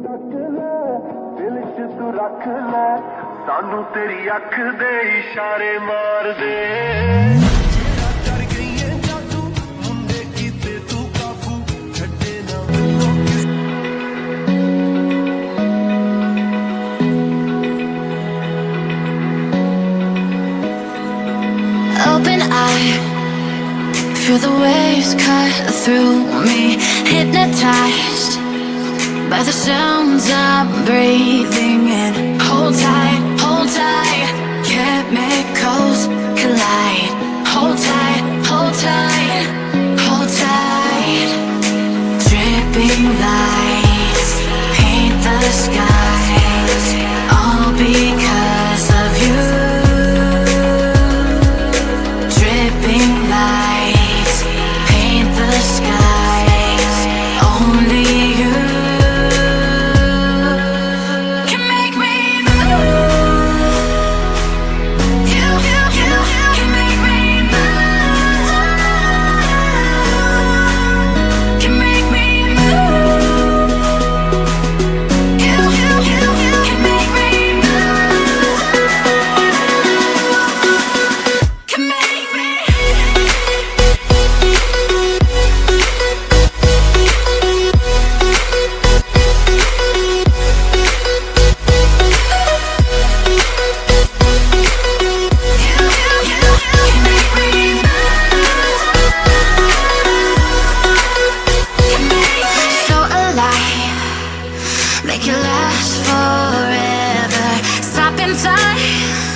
दिल च तू रख ले सानू तेरी अख दे इशारे मार दे कर गई है जादू मुंडे कीते तू काबू छड्डे ना मैनू Open eye, feel the waves cut through me, hypnotized by the sounds I'm breathing in. Hold tight, chemicals collide. Hold tight, hold tight, hold tight. Dripping lights paint the skies, all because of you. Dripping lights paint the skies, only you can make me move. You can make me move. Can make me move. You can make me move. Can make me. So alive, make it last forever. Stop in time.